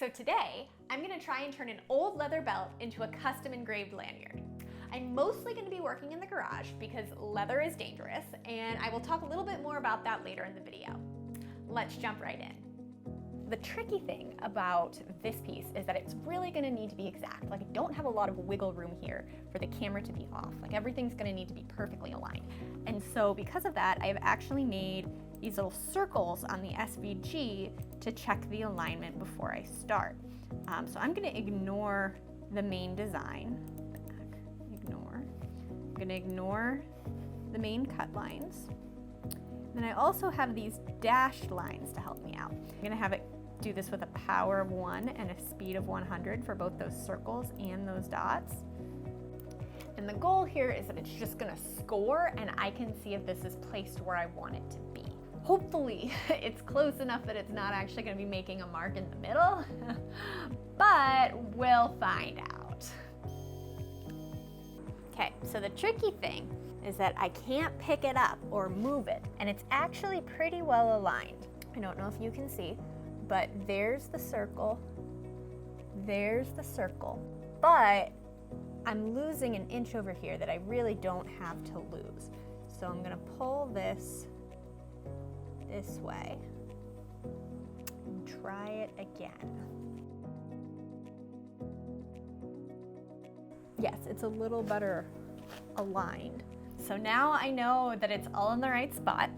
So today, I'm gonna try and turn an old leather belt into a custom engraved lanyard. I'm mostly gonna be working in the garage because leather is dangerous, and I will talk a little bit more about that later in the video. Let's jump right in. The tricky thing about this piece is that it's really gonna need to be exact. Like, I don't have a lot of wiggle room here for the camera to be off. Like, everything's gonna need to be perfectly aligned. And so because of that, I have actually made these little circles on the SVG to check the alignment before I start. So I'm gonna ignore the main design. I'm gonna ignore the main cut lines. Then I also have these dashed lines to help me out. I'm gonna have it do this with a power of 1 and a speed of 100 for both those circles and those dots. And the goal here is that it's just gonna score and I can see if this is placed where I want it to be. Hopefully it's close enough that it's not actually gonna be making a mark in the middle, but we'll find out. Okay, so the tricky thing is that I can't pick it up or move it, and it's actually pretty well aligned. I don't know if you can see, but there's the circle, but I'm losing an inch over here that I really don't have to lose. So I'm gonna pull this way and try it again. Yes, it's a little better aligned. So now I know that it's all in the right spot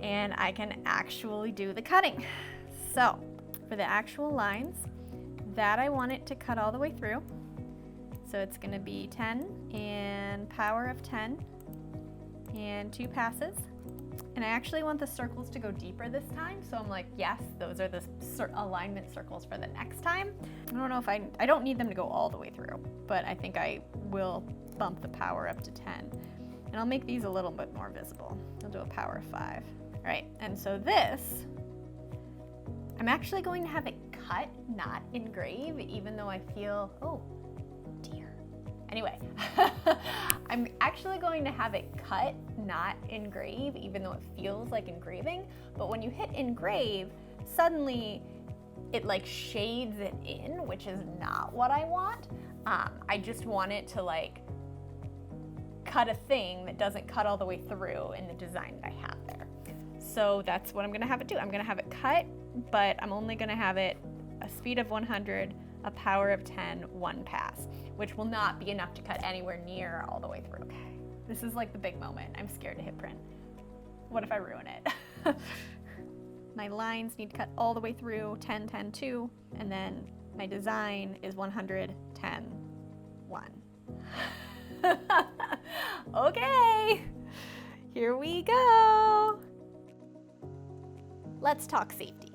and I can actually do the cutting. So for the actual lines that I want it to cut all the way through, so it's gonna be 10 and power of 10 and 2 passes. And I actually want the circles to go deeper this time. So I'm like, yes, those are the alignment circles for the next time. I don't know if I don't need them to go all the way through, but I think I will bump the power up to 10. And I'll make these a little bit more visible. I'll do a power of 5. All right, and so this, I'm actually going to have it cut, not engrave, even though I feel, oh dear. Anyway, I'm actually going to have it cut, not engrave, even though it feels like engraving. But when you hit engrave, suddenly it like shades it in, which is not what I want. I just want it to like cut a thing that doesn't cut all the way through in the design that I have there. So that's what I'm gonna have it do. I'm gonna have it cut, but I'm only gonna have it a speed of 100, a power of 10, 1 pass, which will not be enough to cut anywhere near all the way through. Okay, this is like the big moment. I'm scared to hit print. What if I ruin it? My lines need to cut all the way through, 10, 10, 2, and then my design is 100, 10, 1. Okay, here we go. Let's talk safety.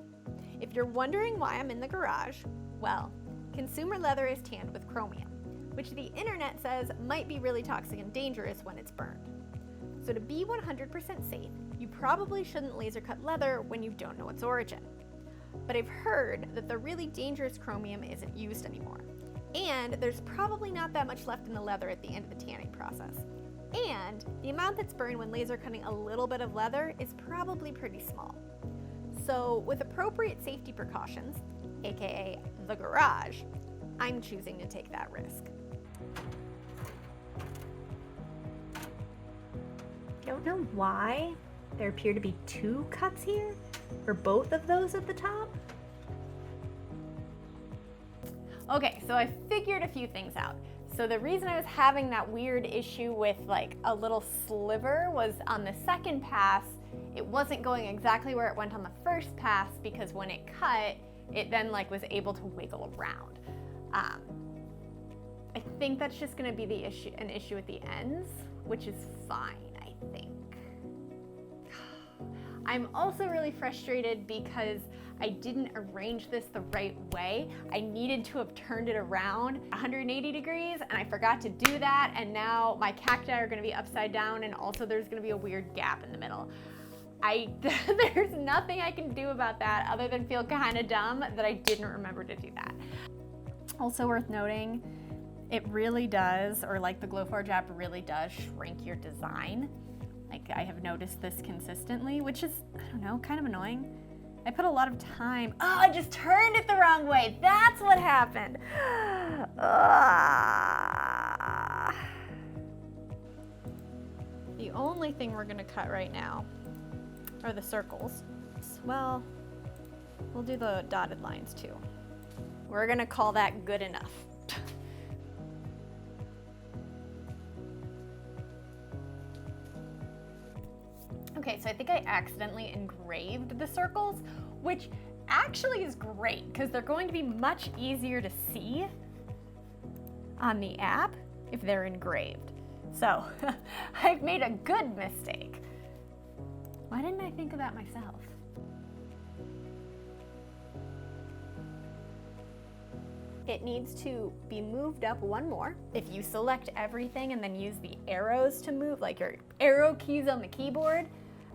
If you're wondering why I'm in the garage, well, consumer leather is tanned with chromium, which the internet says might be really toxic and dangerous when it's burned. So to be 100% safe, you probably shouldn't laser cut leather when you don't know its origin. But I've heard that the really dangerous chromium isn't used anymore. And there's probably not that much left in the leather at the end of the tanning process. And the amount that's burned when laser cutting a little bit of leather is probably pretty small. So with appropriate safety precautions, aka the garage, I'm choosing to take that risk. Don't know why there appear to be 2 cuts here, or both of those at the top. Okay, so I figured a few things out. So the reason I was having that weird issue with like a little sliver was on the second pass, it wasn't going exactly where it went on the first pass because when it cut, it then like was able to wiggle around. I think that's just gonna be an issue at the ends, which is fine, I think. I'm also really frustrated because I didn't arrange this the right way. I needed to have turned it around 180 degrees and I forgot to do that, and now my cacti are gonna be upside down, and also there's gonna be a weird gap in the middle. There's nothing I can do about that other than feel kind of dumb that I didn't remember to do that. Also worth noting, it really does, or like the Glowforge app really does shrink your design. Like I have noticed this consistently, which is, I don't know, kind of annoying. I put a lot of time. Oh, I just turned it the wrong way. That's what happened. The only thing we're gonna cut right now are the circles. Well, we'll do the dotted lines too. We're gonna call that good enough. Okay, so I think I accidentally engraved the circles, which actually is great because they're going to be much easier to see on the app if they're engraved. So I've made a good mistake. Why didn't I think of that myself? It needs to be moved up one more. If you select everything and then use the arrows to move, like your arrow keys on the keyboard,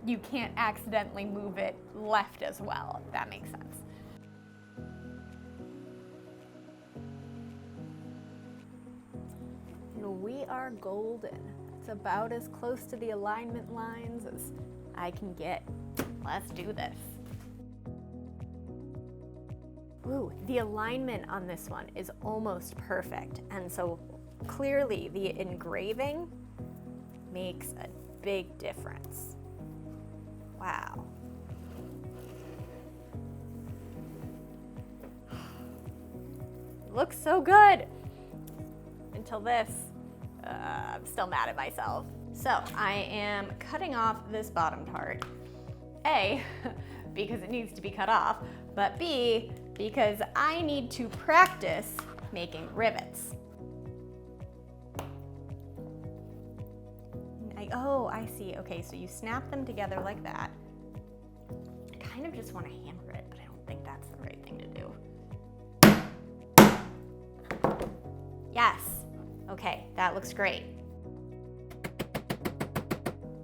you can't accidentally move it left as well, if that makes sense. And we are golden. It's about as close to the alignment lines as I can get. Let's do this. Ooh, the alignment on this one is almost perfect. And so clearly the engraving makes a big difference. Wow. Looks so good. Until this, I'm still mad at myself. So I am cutting off this bottom part. A, because it needs to be cut off, but B, because I need to practice making rivets. Oh, I see. Okay, so you snap them together like that. I kind of just want to hammer it, but I don't think that's the right thing to do. Yes. Okay, that looks great.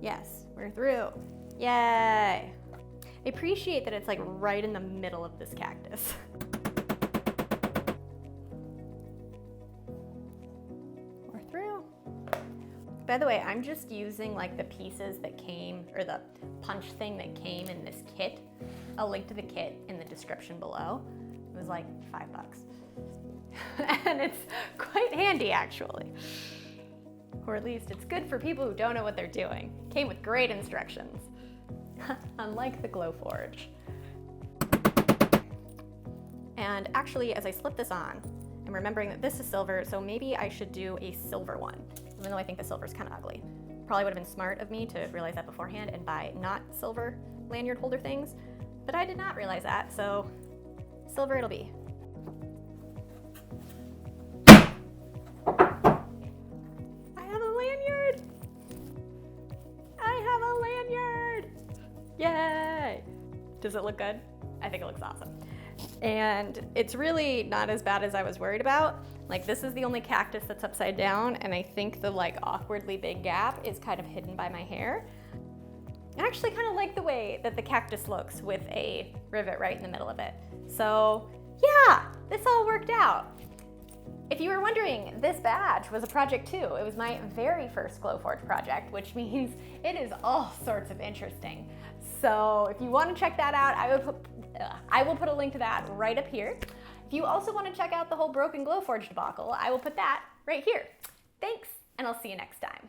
Yes, we're through. Yay. I appreciate that it's like right in the middle of this cactus. We're through. By the way, I'm just using like the pieces that came, or the punch thing that came in this kit. I'll link to the kit in the description below. It was like $5. And it's quite handy actually. Or at least it's good for people who don't know what they're doing. Came with great instructions. Unlike the Glowforge. And actually, as I slip this on, I'm remembering that this is silver, so maybe I should do a silver one, even though I think the silver's kind of ugly. Probably would have been smart of me to realize that beforehand and buy not silver lanyard holder things, but I did not realize that, so silver it'll be. I have a lanyard! I have a lanyard! Yay! Does it look good? I think it looks awesome. And it's really not as bad as I was worried about. Like, this is the only cactus that's upside down, and I think the like awkwardly big gap is kind of hidden by my hair. I actually kind of like the way that the cactus looks with a rivet right in the middle of it. So yeah, this all worked out. If you were wondering, this badge was a project too. It was my very first Glowforge project, which means it is all sorts of interesting. So if you want to check that out, I will put a link to that right up here. If you also want to check out the whole broken Glowforge debacle, I will put that right here. Thanks, and I'll see you next time.